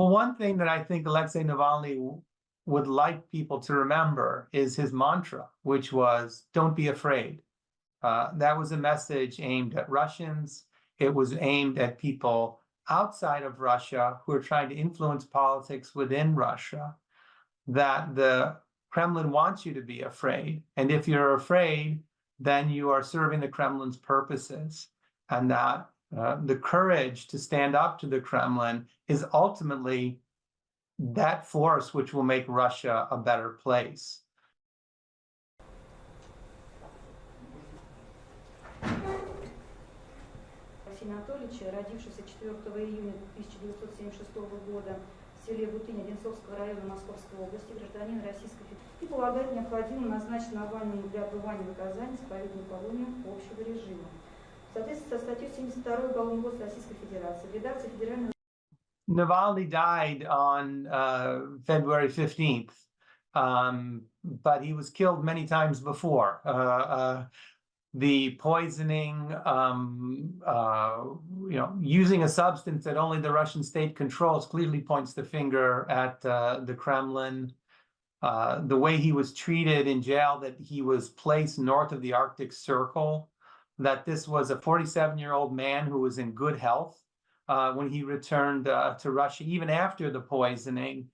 Well, one thing that I think Alexei Navalny would like people to remember is his mantra, which was, don't be afraid. That was a message aimed at Russians. It was aimed at people outside of Russia who are trying to influence politics within Russia, that the Kremlin wants you to be afraid. And if you're afraid, then you are serving the Kremlin's purposes. And that the courage to stand up to the Kremlin is ultimately that force which will make Russia a better place. Алексей Анатольевич, родившийся 4 июня 1976 года в селе Бутынь Одинцовского района Московской области, гражданин Российской Федерации, и полагает необходимо назначить Навальному для отбывания наказания заповедную колонию общего режима. В соответствии со статьей 72 Уголовного кодекса Российской Федерации, в редакции Федерального... Navalny died on February 15th, but he was killed many times before. The poisoning, using a substance that only the Russian state controls clearly points the finger at the Kremlin. The way he was treated in jail, that he was placed north of the Arctic Circle, that this was a 47-year-old man who was in good health when he returned to Russia, even after the poisoning.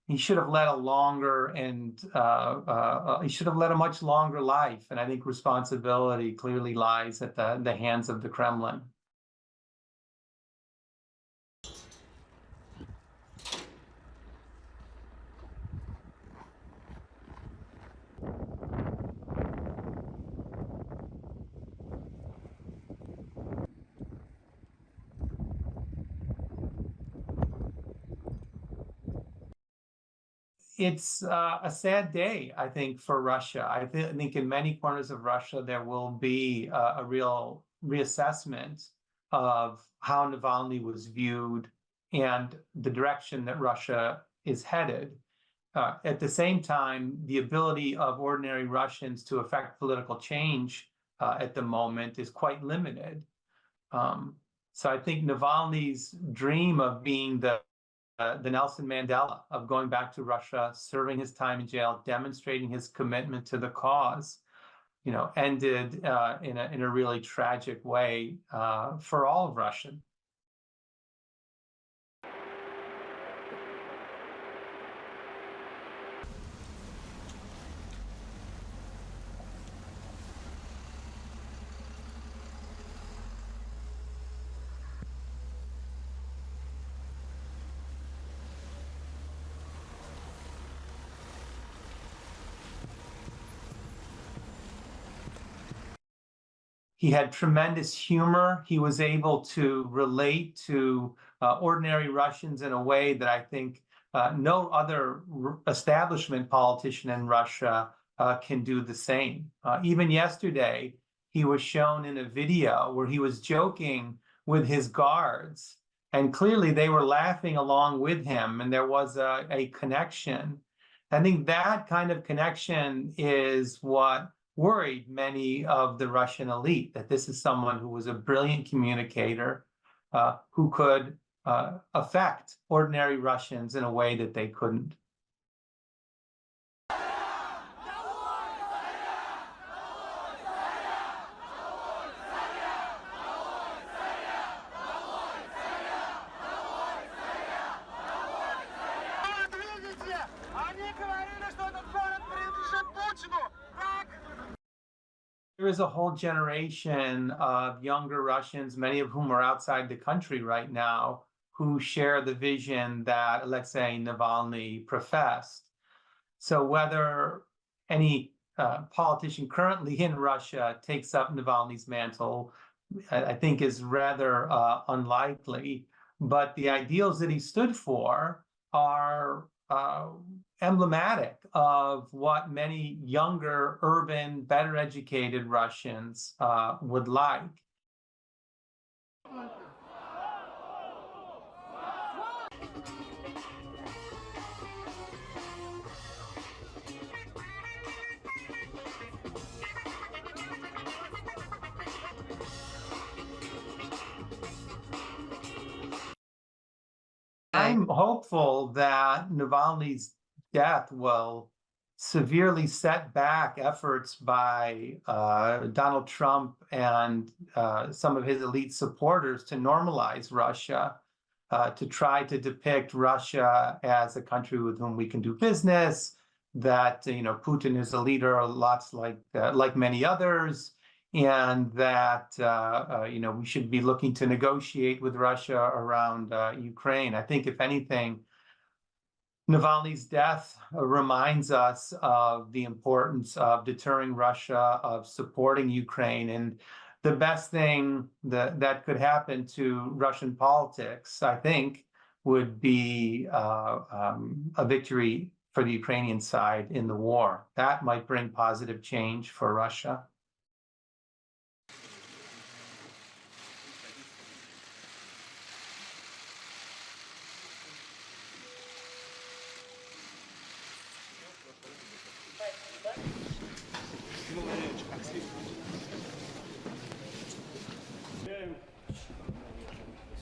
He should have led a longer and he should have led a much longer life. And I think responsibility clearly lies at the hands of the Kremlin. It's a sad day, I think, for Russia. I think in many corners of Russia, there will be a real reassessment of how Navalny was viewed and the direction that Russia is headed. At the same time, the ability of ordinary Russians to affect political change at the moment is quite limited. So I think Navalny's dream of being the Nelson Mandela, of going back to Russia, serving his time in jail, demonstrating his commitment to the cause, ended in a really tragic way for all of Russia. He had tremendous humor. He was able to relate to ordinary Russians in a way that I think no other establishment politician in Russia can do the same. Even yesterday, he was shown in a video where he was joking with his guards, and clearly they were laughing along with him, and there was a connection. I think that kind of connection is what worried many of the Russian elite, that this is someone who was a brilliant communicator, who could affect ordinary Russians in a way that they couldn't. There is a whole generation of younger Russians, many of whom are outside the country right now, who share the vision that Alexei Navalny professed. So whether any politician currently in Russia takes up Navalny's mantle, I think is rather unlikely. But the ideals that he stood for are emblematic of what many younger, urban, better educated Russians would like. I'm hopeful that Navalny's death will severely set back efforts by Donald Trump and some of his elite supporters to normalize Russia, to try to depict Russia as a country with whom we can do business, that Putin is a leader, lots like many others, and that we should be looking to negotiate with Russia around Ukraine. I think, if anything, Navalny's death reminds us of the importance of deterring Russia, of supporting Ukraine, and the best thing that could happen to Russian politics, I think, would be a victory for the Ukrainian side in the war. That might bring positive change for Russia.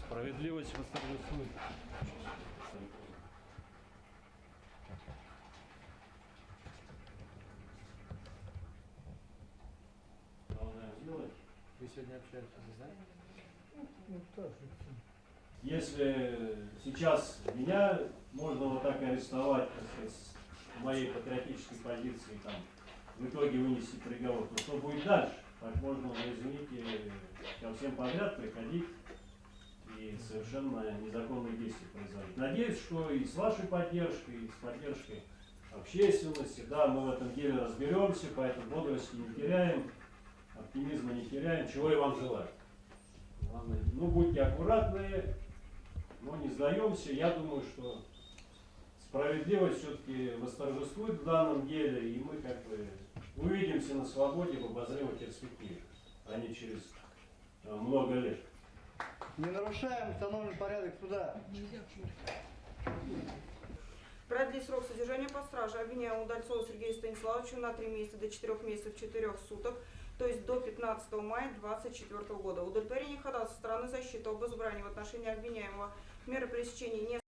Справедливость восторжествует. Вы сегодня общаетесь, да? Если сейчас меня можно вот так арестовать, так сказать, с моей патриотической позиции, там, в итоге вынести приговор, то что будет дальше? Так можно, извините, ко всем подряд приходить и совершенно незаконные действия производить. Надеюсь, что и с вашей поддержкой, и с поддержкой общественности, да, мы в этом деле разберемся, поэтому бодрости не теряем, оптимизма не теряем, чего и вам желаю. Главное, будьте аккуратные, но не сдаемся. Я думаю, что справедливость все-таки восторжествует в данном деле, и мы как бы увидимся на свободе в обозримой перспективе, а не через много лет. Не нарушаем установленный порядок суда. Продлить срок содержания под стражей обвиняемого Удальцова Сергея Станиславовича на 3 месяца до 4 месяцев 4 суток, то есть до 15 мая 2024 года. Удовлетворение ходатайства со стороны защиты об избрании в отношении обвиняемого меры пресечения не